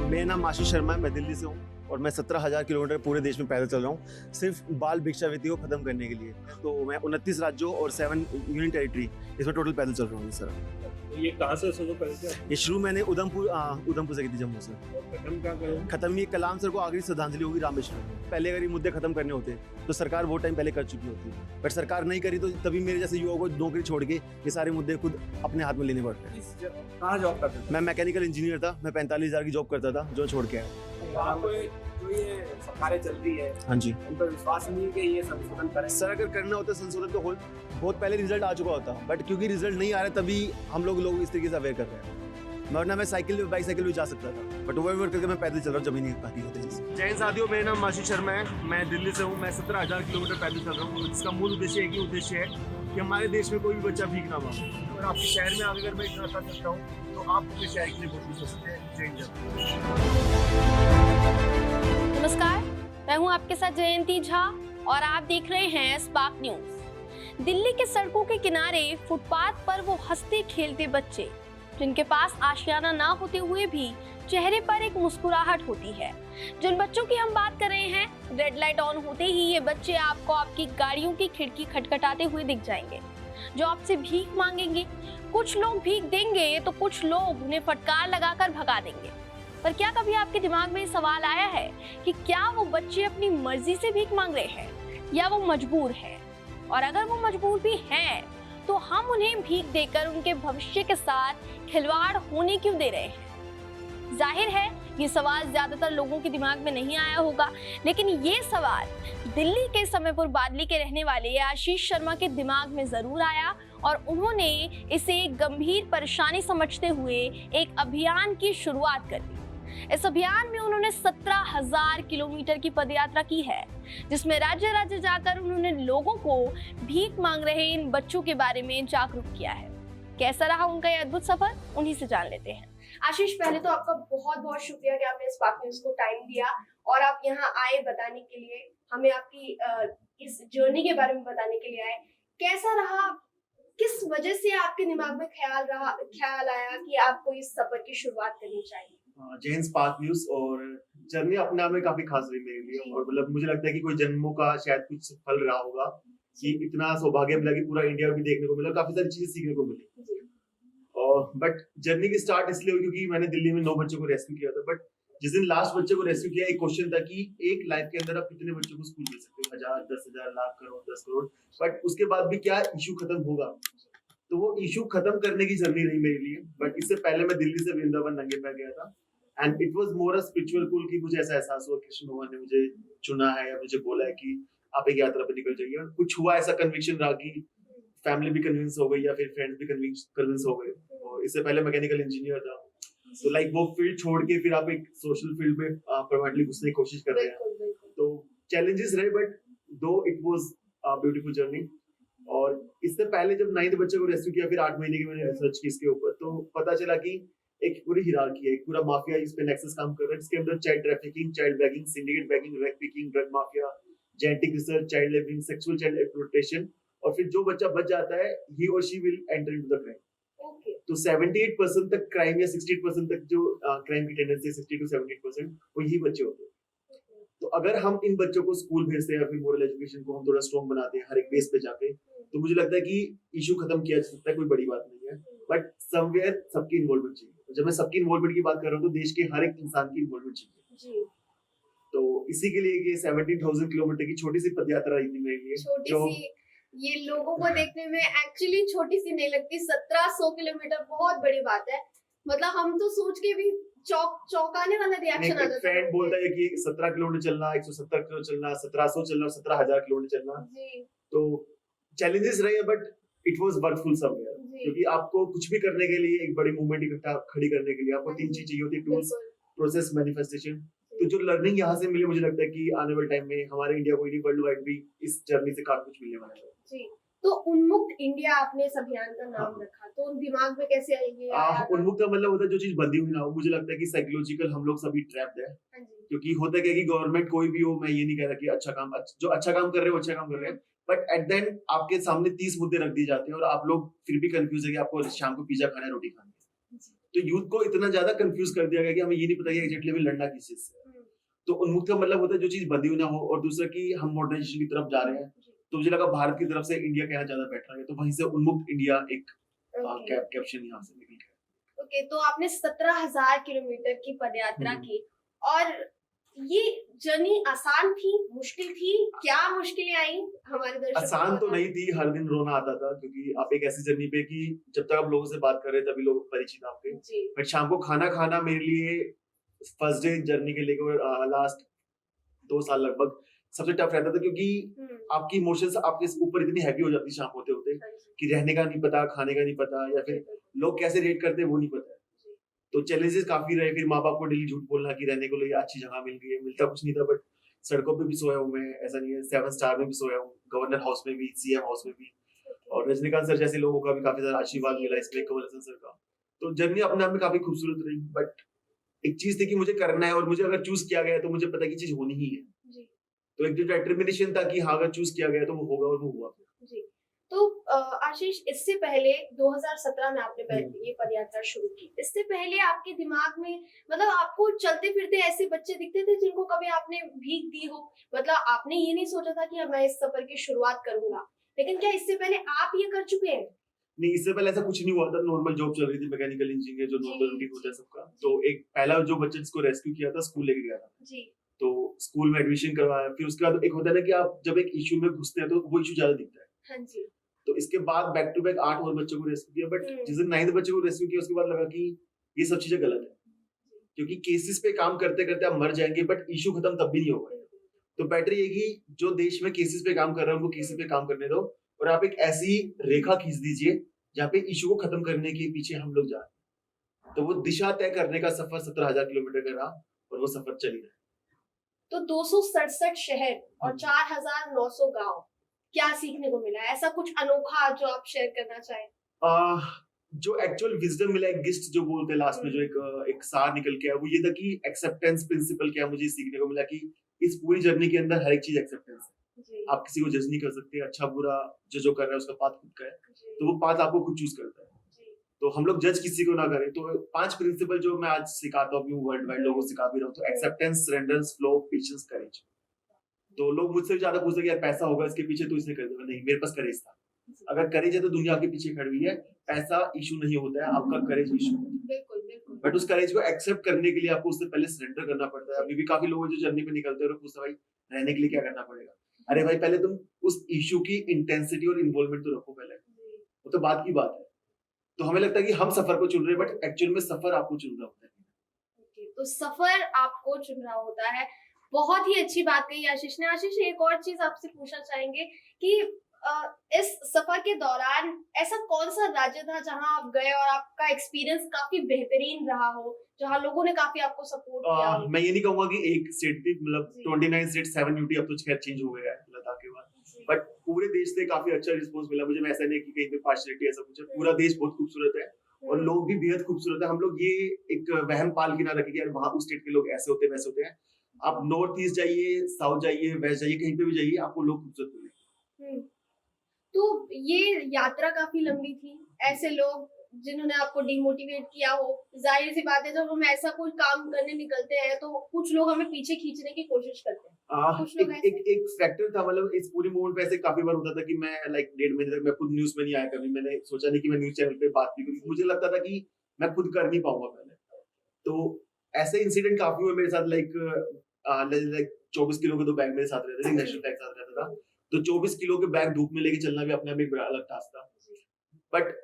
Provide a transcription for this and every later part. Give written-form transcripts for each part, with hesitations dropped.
मेरा नाम आशीष शर्मा है, मैं दिल्ली से हूँ और मैं 17,000 किलोमीटर पूरे देश में पैदल चल रहा हूँ सिर्फ बाल भिक्षावृत्ति को खत्म करने के लिए। तो मैं 29 राज्यों और 7 यूनियन टेरिटरी इसमें टोटल पैदल चल रहा हूँ सर। ये कहाँ से शुरू करें थे? ये शुरू मैंने उधमपुर से की थी, जम्मू से। खत्म क्या करें? खत्म ये कलाम सर को आखिरी श्रद्धांजलि होगी रामेश्वरम में। पहले अगर ये मुद्दे खत्म करने होते तो सरकार वो टाइम पहले कर चुकी होती, बट सरकार नहीं करी तो तभी मेरे जैसे युवाओं को नौकरी छोड़ के ये सारे मुद्दे खुद अपने हाथ में लेने पड़ते हैं। कहाँ जॉब करते थे? मैं मैकेनिकल इंजीनियर था, मैं 45,000 की जॉब करता था जो छोड़ के आया। वहाँ पे जो ये सरकारें चल रही है हाँ जी उन पर विश्वास नहीं है कि ये संशोधन करें। सर, अगर करना होता संशोधन तो बहुत पहले रिजल्ट आ चुका होता, बट क्योंकि रिजल्ट नहीं आ रहा तभी हम लोग इस तरीके से अवेयर कर रहे हैं। वरना मैं बाइसाइकिल भी जा सकता था, बट ओवर करके मैं पैदल चल रहा हूँ जमीनी बाकी होते हैं। जय हिंद साथियों, मेरा नाम आशीष शर्मा है, मैं दिल्ली से हूँ। मैं 17,000 किलोमीटर पैदल चल रहा हूँ। इसका मूल उद्देश्य एक ही उद्देश्य है कि हमारे देश में कोई भी बच्चा भीख ना मांगे। अगर आपके शहर में आगे अगर मैं इतना कर सकता हूँ तो आप अपने शहर के लिए बहुत कुछ कर सकते हैं। जय हिंद। नमस्कार, मैं हूं आपके साथ जयंती झा और आप देख रहे हैं स्पार्क न्यूज। दिल्ली के सड़कों के किनारे फुटपाथ पर वो हंसते खेलते बच्चे जिनके पास आशियाना ना होते हुए भी चेहरे पर एक मुस्कुराहट होती है। जिन बच्चों की हम बात कर रहे हैं, रेड लाइट ऑन होते ही ये बच्चे आपको आपकी गाड़ियों की खिड़की खटखटाते हुए दिख जाएंगे, जो आपसे भीख मांगेंगे। कुछ लोग भीख देंगे तो कुछ लोग उन्हें फटकार लगाकर भगा देंगे। पर क्या कभी आपके दिमाग में सवाल आया है कि क्या वो बच्चे अपनी मर्जी से भीख मांग रहे हैं या वो मजबूर है? और अगर वो मजबूर भी हैं, तो हम उन्हें भीख देकर उनके भविष्य के साथ खिलवाड़ होने क्यों दे रहे हैं? जाहिर है ये सवाल ज्यादातर लोगों के दिमाग में नहीं आया होगा, लेकिन ये सवाल दिल्ली के समयपुर बादली के रहने वाले आशीष शर्मा के दिमाग में जरूर आया और उन्होंने इसे एक गंभीर परेशानी समझते हुए एक अभियान की शुरुआत कर दी। इस अभियान में उन्होंने 17,000 किलोमीटर की पदयात्रा की है, जिसमें राज्य राज्य जाकर उन्होंने लोगों को भीख मांग रहे इन बच्चों के बारे में जागरूक किया है। कैसा रहा उनका ये अद्भुत सफर, उन्हीं से जान लेते हैं। आशीष, पहले तो आपका बहुत बहुत शुक्रिया कि आपने स्पार्क न्यूज को टाइम दिया और आप यहाँ आए बताने के लिए, हमें आपकी इस जर्नी के बारे में बताने के लिए आए। कैसा रहा, किस वजह से आपके दिमाग में ख्याल आया कि आपको इस सफर की शुरुआत करनी चाहिए? जय हिंद स्पार्क न्यूज। और जर्नी अपने आप में काफी खास रही मेरे लिए, और मतलब मुझे लगता है कि कोई जन्मों का शायद कुछ फल रहा होगा कि इतना सौभाग्य मिला कि पूरा इंडिया भी देखने को मिला, काफी सारी चीजें सीखने को मिली। और बट जर्नी की स्टार्ट इसलिए हुई क्योंकि मैंने दिल्ली में 9 बच्चों को रेस्क्यू किया था। बट जिस दिन लास्ट बच्चे को रेस्क्यू किया, एक क्वेश्चन था कि एक लाइफ के अंदर आप कितने बच्चों को स्कूल भेज सकते हो? 1,000, 10,000, लाख, करोड़, 10 करोड़। बट उसके बाद भी क्या इशू खत्म होगा? तो वो इशू खत्म करने की जर्नी रही मेरे लिए। बट इससे पहले मैं दिल्ली से वृंदावन नंगे पैर गया था, and it was more a spiritual pull कि मुझे ऐसा एहसास हुआ कृष्ण भगवान ने मुझे चुना है या मुझे बोला है कि आप एक यात्रा पर निकल जाइए। और कुछ हुआ, ऐसा कन्विक्शन रहा कि फैमिली भी कन्विंस हो गई या फिर फ्रेंड्स भी कन्विंस हो गए। और इससे पहले मैकेनिकल इंजीनियर था, तो लाइक वो फील्ड छोड़ के फिर आप एक सोशल फील्ड में परमानेंटली घुसने की कोशिश कर रहे हैं। तो चैलेंजेस रहे, बट दो it was a beautiful journey. और इससे पहले जब 9th बच्चे को रेस्क्यू किया, फिर 8 महीने की मैंने रिसर्च की इसके ऊपर, तो पता चला कि एक पूरी हिरार्की है, एक पूरा माफिया इस पे नेक्सस काम कर रहा है, जिसके अंदर child trafficking, child bagging, syndicate bagging, rag picking, drug mafia, genetic research, child labouring, sexual child exploitation, और फिर जो बच्चा बच जाता है ही और she will enter into the crime. तो 78% तक क्राइम या 68% तक जो क्राइम की टेंडेंसी है, 60 to 78%, वो यही बच्चे होते हैं। तो अगर हम इन बच्चों को स्कूल भेजते हैं या फिर मोरल एजुकेशन को हम थोड़ा स्ट्रॉन्ग बनाते हैं हर एक बेस पे जाके, तो मुझे लगता है कि इशू खत्म किया जा सकता है, कोई बड़ी बात नहीं है। बट समवेयर सबकी इन्वॉल्वमेंट चाहिए। जब मैं सबकी इन्वॉल्वमेंट की बात कर रहा हूँ तो देश के हर एक इंसान की इन्वॉल्वमेंट चाहिए। तो इसी के लिए ये 17,000 किलोमीटर की छोटी सी पदयात्रा रही थी मेरे लिए। ये लोगों को देखने में एक्चुअली छोटी सी नहीं लगती, 1700 किलोमीटर बहुत बड़ी बात है। मतलब हम तो सोच के भी चौंकाने वाला रिएक्शन आ जाता है। फ्रेंड बोलता है कि 17 किलोमीटर चलना, 170 किलोमीटर चलना, 1700 चलना, 17,000 किलोमीटर चलना। तो चैलेंजेस रहे, but it was worthful somewhere, क्योंकि आपको कुछ भी करने के लिए एक बड़ी मूवमेंट इकट्ठा खड़ी करने के लिए आपको 3 चीज चाहिए होती है: टूल्स, प्रोसेस, मैनिफेस्टेशन। तो जो लर्निंग यहाँ से मिली, मुझे लगता है कि आने वाले टाइम में हमारे इंडिया को नहीं, वर्ल्ड वाइड भी इस जर्नी से काफी कुछ मिलने वाला है। जी, तो उन्मुक्त इंडिया आपने इस अभियान का नाम रखा, तो दिमाग में कैसे आएगी? उन्मुक्त का मतलब होता है जो चीज बंधी हुई ना हो। मुझे लगता है कि साइकोलॉजिकल हम लोग सभी ट्रैप्ड है, क्योंकि होता क्या है कि गवर्नमेंट कोई भी हो, मैं ये नहीं कह रहा कि जो अच्छा काम कर रहे हो अच्छा काम कर रहे हैं, बट एट द एंड आपके सामने 30 मुद्दे रख दिए जाते हैं और आप लोग फिर भी कंफ्यूज है कि आपको शाम को पिज्जा खाना है, रोटी खानी है। तो यूथ को इतना ज्यादा कंफ्यूज कर दिया गया कि हमें ये नहीं पता कि एग्जैक्टली हमें लड़ना किस चीज से। तो उन्मुक्त का मतलब होता है जो चीज बंदी हुई ना हो, और दूसरा कि हम मॉडर्नाइजेशन की तरफ जा रहे हैं। तो मुझे लगा भारत की तरफ से इंडिया कहना ज्यादा बेटर है, तो वहीं से उन्मुक्त इंडिया एक कैप्शन यहाँ से निकल गया। ओके, तो आपने 17,000 किलोमीटर की पदयात्रा की, और ये जर्नी आसान थी, मुश्किल थी? क्या मुश्किलें आई हमारे दर्शकों आसान को तो बताएं। नहीं थी, हर दिन रोना आता था, क्योंकि आप एक ऐसी जर्नी पे कि जब तक आप लोगों से बात कर रहे हैं तभी लोग परिचित आपके, जी बट शाम को खाना खाना मेरे लिए फर्स्ट डे जर्नी के लेकर लास्ट 2 साल लगभग सबसे टफ रहता था, क्योंकि आपकी इमोशंस आपके ऊपर इतनी हैवी हो जाती शाम होते होते कि रहने का नहीं पता, खाने का नहीं पता, या फिर लोग कैसे रेट करते हैं वो नहीं पता है। तो चैलेंजेस काफी रहे, फिर माँ बाप को डेली झूठ बोलना कि रहने को लिए अच्छी जगह मिल गई है, मिलता कुछ नहीं था, बट सड़कों पे भी सोया हूँ मैं, ऐसा नहीं है, 7 स्टार में भी सोया हूँ, गवर्नर हाउस में भी, सीएम हाउस में भी, और रजनीकांत सर जैसे लोगों का भी काफी ज्यादा आशीर्वाद मिला इसमें, कमल हसन सर का। तो जर्नी अपने आप में काफी खूबसूरत रही, बट एक चीज थी कि मुझे करना है, और मुझे अगर चूज किया गया तो मुझे पता है कि चीज होनी ही है। जी तो एक जो डिटर्मिनेशन था कि हाँ अगर चूज किया गया तो वो होगा, और वो हुआ। जी। तो आशीष, इससे पहले 2017 में आपने ये पदयात्रा शुरू की, इससे पहले आपके दिमाग में मतलब आपको चलते फिरते ऐसे बच्चे दिखते थे जिनको कभी आपने भीख दी हो? मतलब आपने ये नहीं सोचा था कि अब मैं इस सफर की शुरुआत करूंगा, लेकिन क्या इससे पहले आप ये कर चुके हैं? नहीं, इससे पहले ऐसा कुछ नहीं हुआ था, नॉर्मल जॉब चल रही थी, मैकेनिकल इंजीनियर, जो नॉर्मल रूटीन होता है सबका। तो एक पहला जो बच्चा जिसको रेस्क्यू किया था, स्कूल लेके गया था, जी तो स्कूल में एडमिशन करवाया, फिर उसके बाद एक होता है ना कि आप जब एक इशू में घुसते हैं तो वो इशू ज्यादा दिखता है। हाँ जी। तो इसके बाद बैक टू बैक 8 और बच्चों को रेस्क्यू किया, बट जिस दिन 9th बच्चे को रेस्क्यू किया उसके बाद लगा कि ये सब चीजें गलत है, क्योंकि केसेस पे काम करते करते आप मर जाएंगे, बट इशू खत्म तब भी नहीं होगा। तो बेटर ये कि जो देश में केसेस पे काम कर रहे हैं उनको केसेस पे काम करने दो, और आप एक ऐसी रेखा खींच दीजिए जहाँ पे इशू को खत्म करने के पीछे हम लोग जा रहे हैं। तो वो दिशा तय करने का सफर 17,000 किलोमीटर का रहा, और वो सफर चल रहा है। तो 267 शहर और 4,900 गांव, क्या सीखने को मिला? ऐसा कुछ अनोखा जो आप शेयर करना चाहें? जो एक्चुअल विजडम मिला, एक गिस्ट जो बोलते हैं लास्ट में, जो एक सार निकल के आया, वो ये था कि एक्सेप्टेंस प्रिंसिपल क्या मुझे सीखने को मिला, कि इस पूरी जर्नी के अंदर हर एक चीज एक्सेप्टेंस है। जी आप किसी को जज नहीं कर सकते, अच्छा बुरा जो कर रहा है उसका पाथ खुद का है, जी तो वो पाथ आपको खुद चूज करता है। जी तो हम लोग जज किसी को ना करें। तो 5 प्रिंसिपल जो मैं आज सिखाता हूँ, वर्ल्ड वाइड लोगों को सिखा भी रहा हूँ, तो एक्सेप्टेंस, सरेंडर, फ्लो, पेशेंस, करेज। तो लोग मुझसे भी ज्यादा पूछते हैं कि यार पैसा होगा इसके पीछे तो इसने कर दिया, नहीं, मेरे पास करेज था। अगर करेज है तो दुनिया आपके पीछे खड़ी हुई है, पैसा इशू नहीं होता है, आपका करेज इशू है। बिल्कुल बिल्कुल। बट उस करेज को एक्सेप्ट करने के लिए आपको उससे पहले सरेंडर करना पड़ता है। अभी भी काफी लोग जो जर्नी पे निकलते हैं और पूछते हैं भाई रहने के लिए क्या करना पड़ेगा। अरे भाई पहले तुम उस इशू की इंटेंसिटी और इन्वॉल्वमेंट तो रखो पहले, वो तो बात की बात है। तो हमें लगता है कि हम सफर को चुन रहे हैं, बट एक्चुअल में सफर आपको चुन रहा होता है। Okay, तो सफर आपको चुन रहा होता है। बहुत ही अच्छी बात कही आशीष ने। आशीष, एक और चीज आपसे पूछना चाहेंगे कि इस सफर के दौरान ऐसा कौन सा राज्य था जहां आप गए और आपका एक्सपीरियंस काफी बेहतरीन रहा हो, जहां लोगों ने काफी आपको सपोर्ट किया हो? मैं ये नहीं कहूंगा कि एक स्टेट थी, मतलब जी। 29 स्टेट 7 यूटी, अब तो खैर चेंज हो गया है लद्दाख के बाद, बट पूरे देश से काफी अच्छा रिस्पांस मिला मुझे। मैं ऐसा नहीं कि कहीं पे पार्शियलिटी ऐसा कुछ है, पूरा देश बहुत खूबसूरत है और लोग भी बेहद खूबसूरत है। हम लोग ये एक वहम पाल के ना रखें कि यार वहाँ उस स्टेट के लोग ऐसे होते हैं वैसे होते हैं। आप नॉर्थ ईस्ट जाइए, साउथ जाइए, वेस्ट जाइए, कहीं पे भी जाइए, आपको लोग खूबसूरत मिलेंगे। तो ये यात्रा काफी लंबी थी, ऐसे लोग जिन्होंने आपको डिमोटिवेट किया हो, जाहिर सी बात है जब हम ऐसा कोई काम करने निकलते हैं तो कुछ लोग हमें पीछे खींचने की कोशिश करते हैं। कुछ लोग ऐसे एक फैक्टर था, मतलब इस पूरी मूवमेंट पे ऐसे काफी बार होता था कि मैं लाइक 1.5 महीने तक मैं खुद न्यूज में नहीं आया, कभी मैंने सोचा नहीं कि मैं न्यूज चैनल पे बात भी करूँ। मुझे लगता था कि मैं खुद कर नहीं पाऊंगा पहले। तो ऐसे इंसिडेंट काफी हुए मेरे साथ, लाइक 24 किलो के 2 बैग मेरे साथ रहते थे, नेशनल टैग साथ रहता था, तो 24 किलो के बैग धूप में लेके चलना भी अपने आप एक बड़ा अलग टास्क था। बट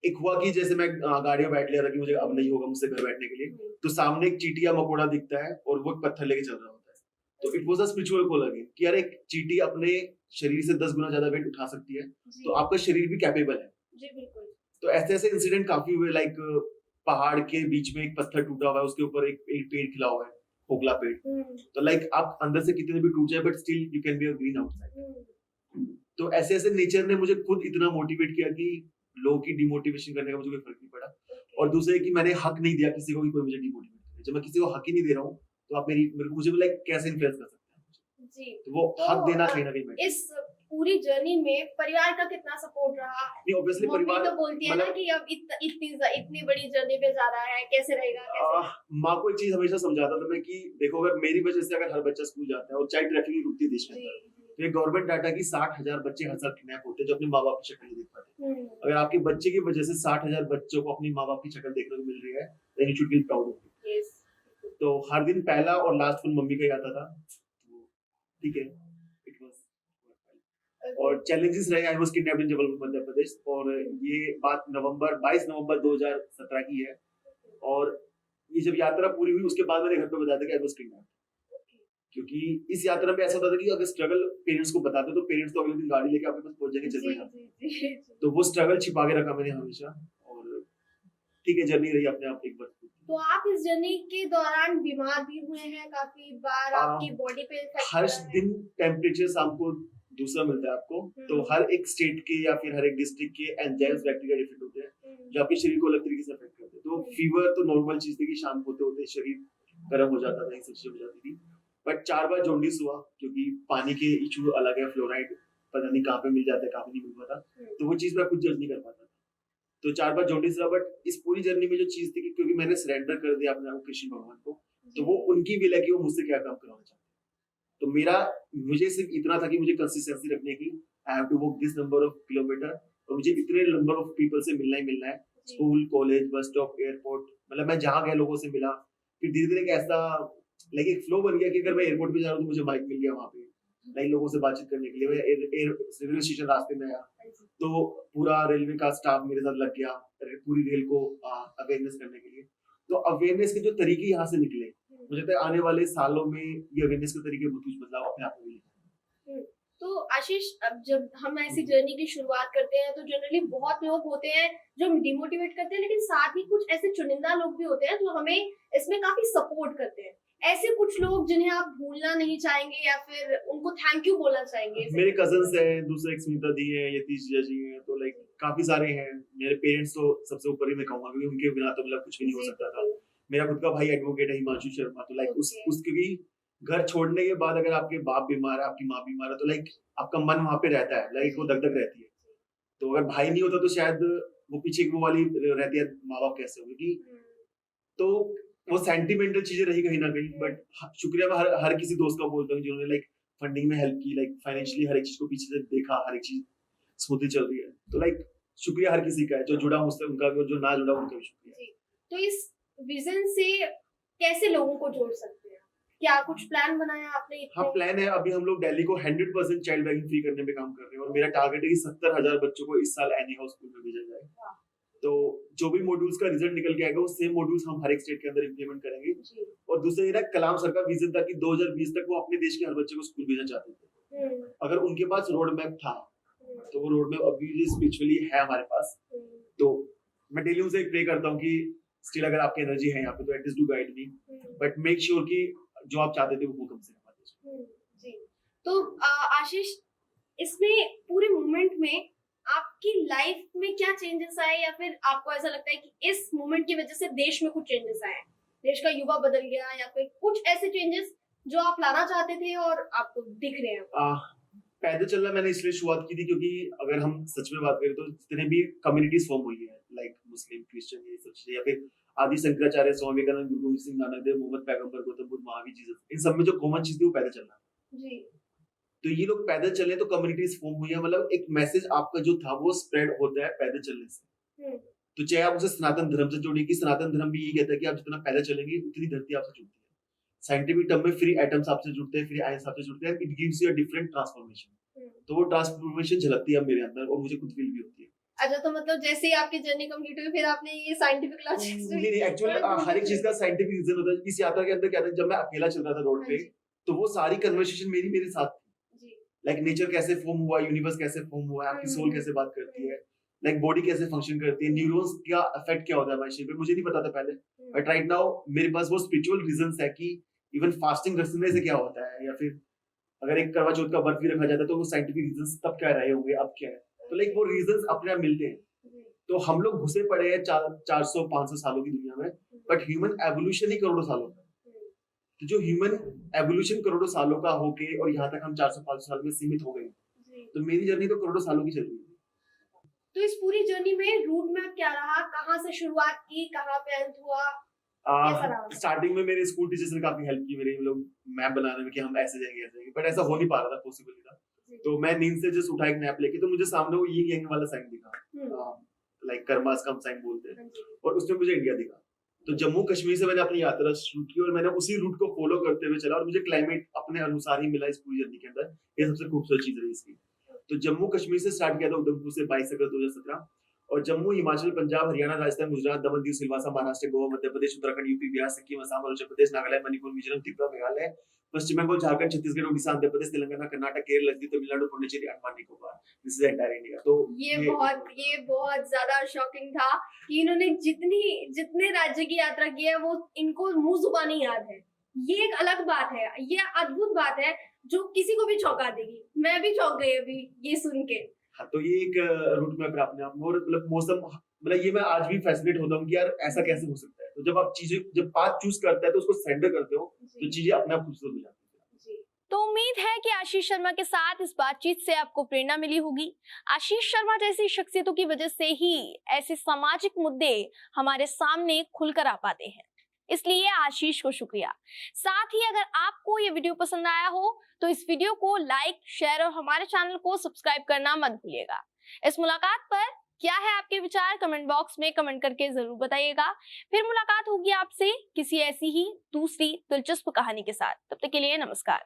एक हुआ कि जैसे मैं गाड़ी में बैठ लिया था कि मुझे अब नहीं होगा मुझसे घर बैठने के लिए, तो सामने एक चींटी या मकोड़ा दिखता है और वो एक पत्थर लेके चल रहा होता है। तो it was a spiritual call again कि यार एक चींटी अपने शरीर से 10 गुना ज्यादा वेट उठा सकती है, तो आपका शरीर भी कैपेबल है। जी बिल्कुल। तो ऐसे ऐसे इंसिडेंट काफी हुए, लाइक पहाड़ के बीच में एक पत्थर टूटा हुआ है, उसके ऊपर एक पेड़ खिला हुआ है, खोखला पेड़। तो लाइक आप अंदर से कितने भी टूट जाए but still you can be a green outside. तो ऐसे ऐसे नेचर ने मुझे खुद इतना मोटिवेट किया कि लोगों की डिमोटिवेशन करने का मुझे कोई फर्क नहीं पड़ा। और दूसरे कि मैंने हक नहीं दिया किसी को कि कोई मुझे डिमोटिवेट करे। जब मैं किसी को हक ही नहीं दे रहा हूँ तो आप मुझे लाइक कैसे इन्फ्लुएंस कर सकते हैं? जी। तो वो हक देना कहीं ना कहीं इस पूरी जर्नी में परिवार का कितना सपोर्ट रहा? नहीं ऑब्वियसली मम्मी परिवार तो बोलती है ना मतलब कि अब इतनी बड़ी जर्नी पे जा रहा है, कैसे रहेगा कैसे? माँ को एक चीज हमेशा समझाता था मैं कि देखो अगर मेरी वजह से अगर हर बच्चा स्कूल जाता है और चाइल्ड ट्रैफिकिंग रुकती है देश में, जी तो ये गवर्नमेंट डाटा की 60,000 बच्चे हर साल किडनैप होते हैं जो अपने माँ बाप की शक्ल नहीं देख पाते। हम्म, अगर आपके बच्चे की वजह से 60,000 बच्चों को अपनी माँ बाप की शक्ल देखने को मिल रही है, then you should feel proud of it। yes, तो हर दिन पहला और लास्ट फोन मम्मी का ही आता था, तो ठीक है, it was okay, और चैलेंजेस रहे। आई वाज किडनैप्ड इन जबलपुर मध्य प्रदेश, और ये बात 22 नवंबर 2017 की है, और ये जब यात्रा पूरी हुई उसके बाद मैंने घर पे बताया था कि आई वाज किडनैप्ड, क्योंकि इस यात्रा में ऐसा होता था कि अगर स्ट्रगल पेरेंट्स को बताते तो पेरेंट्स तो अगले दिन गाड़ी लेके आपके पास पहुंच जाएंगे, चल जी जाते। जी जी जी। तो वो स्ट्रगल छिपा के रखा मैंने हमेशा, और ठीक है जर्नी रही अपने आप एक बार। तो आप इस जर्नी के दौरान बीमार भी हुए हैं काफी बार, आपकी बॉडी पे इफेक्ट हर पड़ा है? दिन टेम्परेचर शाम को दूसरा मिलता है आपको, तो हर एक स्टेट के या फिर हर एक डिस्ट्रिक्ट के एंजाइम्स बैक्टीरिया डिफरेंट होते हैं जो आपके शरीर को अलग तरीके से अफेक्ट करते हैं। तो फीवर तो नॉर्मल चीज थी कि शाम होते होते शरीर गर्म हो जाता था, ये सब चीजें हो जाती थी, बट 4 बार जॉन्डिस हुआ क्योंकि पानी के इशू अलग है, फ्लोराइड पता नहीं कहाँ पे मिल जाता है, कहाँ पे नहीं मिल पाता, तो वो चीज मैं खुद जज नहीं कर पाता था। तो 4 बार जॉन्डिस रहा, बट इस पूरी जर्नी में जो चीज थी कि क्योंकि मैंने सरेंडर कर दिया अपने आप को कृष्ण भगवान को, तो वो उनकी विल है कि वो मुझसे क्या काम करवाना चाहते हैं। तो मुझे सिर्फ इतना था कि मुझे कंसिस्टेंसी रखनी है कि I have to walk this number of kilometre, और मुझे इतने नंबर ऑफ पीपल से मिलना ही मिलना है, school college bus stop airport, मतलब मैं जहाँ गया लोगों से मिला। फिर धीरे धीरे एक ऐसा लाइक एक फ्लो बन गया कि अगर मैं एयरपोर्ट पे जा रहा हूँ तो मुझे माइक मिल गया वहाँ पे, लाइक लोगों से बातचीत करने के लिए। मैं रेलवे स्टेशन रास्ते में आया तो पूरा रेलवे का स्टाफ मेरे साथ लग गया पूरी रेल को अवेयरनेस करने के लिए। तो अवेयरनेस के जो तरीके यहाँ से निकले, मुझे लगता है आने वाले सालों में ये अवेयरनेस के तरीके बहुत कुछ बदलाव अपने आप में मिलेगा। तो आशीष, अब जब हम ऐसी जर्नी की शुरुआत करते हैं तो जनरली बहुत लोग होते हैं जो हम डिमोटिवेट करते हैं, लेकिन साथ ही कुछ ऐसे चुनिंदा लोग भी होते हैं जो हमें इसमें काफी सपोर्ट करते हैं। ऐसे कुछ लोग जिन्हें आप भूलना नहीं चाहेंगे या फिर उनको थैंक यू बोलना चाहेंगे? मेरे कजन्स हैं, दूसरे एक स्मिता दी है, यतीश जी हैं, तो लाइक काफी सारे हैं। मेरे पेरेंट्स तो सबसे ऊपर ही मैं कहूंगा क्योंकि उनके बिना तो मतलब कुछ भी नहीं हो सकता था। मेरा खुद का भाई एडवोकेट है हिमांशु शर्मा, तो लाइक उसके भी घर छोड़ने के बाद अगर आपके बाप बीमार है, आपकी माँ बीमार है, तो लाइक आपका मन वहां पे रहता है, लाइक वो दगदग रहती है। तो अगर भाई नहीं होता तो शायद वो पीछे वो वाली रहती है माँ बाप कैसे होगी, तो वो सेंटिमेंटल चीजें रही कहीं ना कहीं। बट शुक्रिया मैं हर किसी दोस्त का बोलता हूँ जिन्होंने लाइक फंडिंग में हेल्प की, लाइक फाइनेंशियली हर एक चीज को पीछे से देखा, हर एक चीज स्मूथली चल रही है। तो लाइक शुक्रिया हर किसी का है, जो जुड़ा मुझसे उनका भी और जो ना जुड़ा उनका भी शुक्रिया। तो इस विजन से कैसे लोगों को जोड़ सकते हैं? क्या कुछ प्लान बनाया आपने? हाँ प्लान है। अभी हम लोग दिल्ली को 100% चाइल्ड बैगिंग फ्री करने पे काम कर रहे हैं, और मेरा टारगेट है कि 70,000 बच्चों को इस साल एनी हाउस स्कूल में भेजा जाए। तो जो भी मॉड्यूल्स का रिजल्ट निकल के आएगा वो सेम मॉड्यूल्स हम हर एक स्टेट के अंदर इंप्लीमेंट करेंगे। और दूसरा ये कलाम सर का विजन था कि 2020 तक वो अपने देश के हर बच्चे को स्कूल भेजना चाहते थे। अगर उनके पास रोड मैप था तो वो रोड मैप अभी स्पिरिचुअली है हमारे पास। तो मैं डेली उनसे प्रे करता हूँ कि स्टिल अगर आपकी एनर्जी है यहाँ पे तो at least do guide me, but make sure कि जो आप चाहते थे वो कम से कम। जी, तो आशीष, इसमें पूरे मूवमेंट में आपकी लाइफ में क्या चेंजेस आए, या फिर आपको ऐसा लगता है कि इस मूवमेंट की वजह से देश में कुछ चेंजेस आए, देश का युवा बदल गया, या फिर कुछ ऐसे चेंजेस जो आप लाना चाहते थे और आपको दिख रहे हैं? पैदल चलना मैंने इसलिए शुरुआत की थी क्योंकि अगर हम सच में बात करें तो जितने भी कम्युनिटीज फॉर्म हुई है, लाइक मुस्लिम, क्रिश्चियन, ये सब चीजें, या फिर आदि शंकराचार्य, स्वामी विवेकानंद, गुरु गोविंद सिंह, नानक देव, मोहम्मद पैगंबर, गौतम बुद्ध, महावीर, जीसस, इन सब में जो कॉमन चीज थी वो पैदल चलना जी। तो ये लोग पैदल चले तो कम्युनिटीज फॉर्म हुई है, मतलब एक मैसेज आपका जो था वो स्प्रेड होता है पैदल चलने से। तो चाहे आप उसे सनातन धर्म से जोड़िए, कि सनातन धर्म भी ये कहता है कि आप जितना पैदल चलेंगे उतनी धरती आपसे जुड़ती है। साइंटिफिक टर्म में फ्री एटम्स आपसे जुड़ते हैं, फ्री आयंस आपसे जुड़ते हैं, it gives you a different transformation. तो वो ट्रांसफॉर्मेशन झलकती है मेरे अंदर और मुझे खुद फील भी होती है। अच्छा, तो मतलब जैसे ही आपकी जर्नी कंप्लीट हुई फिर आपने ये साइंटिफिक लॉजिक्स नहीं एक्चुअली हर एक चीज का साइंटिफिक रीजन होता है। इस यात्रा के अंदर क्या था, जब मैं अकेला चल रहा था रोड पे, तो वो सारी कन्वर्सेशन मेरे साथ थी। लाइक नेचर कैसे फॉर्म हुआ, यूनिवर्स कैसे फॉर्म हुआ, आपकी सोल कैसे बात करती है, लाइक बॉडी कैसे फंक्शन करती है, न्यूरॉन्स का इफेक्ट क्या होता है हमारे शरीर पे, मुझे नहीं पता था पहले। बट राइट नाउ मेरे पास वो स्पिरिचुअल रीजंस है कि इवन फास्टिंग रखने से क्या होता है, या फिर अगर एक करवा चौथ का व्रत भी रखा जाता है तो वो साइंटिफिक रीजंस तब क्या रहे होंगे, अब क्या है। तो लाइक वो रीजंस अपने आप मिलते हैं। तो हम लोग घुसे पड़े हैं 400-500 सालों की दुनिया में, बट ह्यूमन एवोल्यूशन ही करोड़ों सालों का। तो जो ह्यूमन एवोल्यूशन करोड़ों सालों का होके और यहाँ तक हम 400-500 साल में सीमित हो गए, तो मेरी जर्नी तो करोड़ों सालों की चल रही है। तो इस पूरी जर्नी में रूट मैप क्या रहा, कहाँ से शुरुआत की, कहाँ पे अंत हुआ, कैसा रहा? स्टार्टिंग में मेरे स्कूल टीचर्स ने काफी हेल्प की मेरे लोग मैप बनाने में कि हम ऐसे जाएंगे, बट ऐसा हो नहीं पा रहा था, पॉसिबल नहीं था। तो मैं नींद से जस्ट उठा एक नैप लेके, तो मुझे सामने वो यिन यांग वाला साइन दिखा, लाइक कर्मास कम साइन बोलते हैं, और उसमें मुझे इंडिया दिखा। तो जम्मू कश्मीर से मैंने अपनी यात्रा शुरू की और मैंने उसी रूट को फॉलो करते हुए चला, और मुझे क्लाइमेट अपने अनुसार ही मिला इस पूरी जर्नी के अंदर। ये सबसे खूबसूरत चीज रही इसकी। तो जम्मू कश्मीर से स्टार्ट किया था, उधमपुर से 22 अगस्त 2017, और Jammu, Himachal, Punjab, Haryana, Rajasthan, Gujarat, Daman, Diu, Silvassa, Maharashtra, Goa, Madhya Pradesh, Uttarakhand, UP, Bihar, Sikkim, Assam, Arunachal Pradesh, Nagaland, Manipur, Mizoram, Tripura, Meghalaya, Paschim Bangal, Jharkhand, Chhattisgarh, Orissa, Andhra Pradesh, Telangana, Karnataka, Kerala, Lakshadweep, Tamil Nadu, Puducherry, Andaman Nicobar. This is entire India. तो ये बहुत ज्यादा शॉकिंग था कि इन्होंने जितने राज्य की यात्रा की है वो इनको मुंह जुबानी याद है। ये एक अलग बात है, ये अद्भुत बात है जो किसी को भी चौंका देगी। मैं भी चौंक गई अभी ये सुन के। हाँ, तो ये एक रूट मैप है अपने आप में। और मतलब मौसम, मतलब ये मैं आज भी फैसिनेट होता हूँ कि यार ऐसा कैसे हो सकता है। तो जब आप जब पाथ चूज करते हैं तो उसको सरेंडर करते हो, तो चीजें अपने आप खूबसूरत हो जाती है। तो उम्मीद है कि आशीष शर्मा के साथ इस बातचीत से आपको प्रेरणा मिली होगी। आशीष शर्मा जैसी शख्सियतों की वजह से ही ऐसे सामाजिक मुद्दे हमारे सामने खुलकर आ पाते हैं, इसलिए आशीष को शुक्रिया। साथ ही अगर आपको ये वीडियो पसंद आया हो तो इस वीडियो को लाइक, शेयर और हमारे चैनल को सब्सक्राइब करना मत भूलिएगा। इस मुलाकात पर क्या है आपके विचार, कमेंट बॉक्स में कमेंट करके जरूर बताइएगा। फिर मुलाकात होगी आपसे किसी ऐसी ही दूसरी दिलचस्प कहानी के साथ। तब तक के लिए नमस्कार।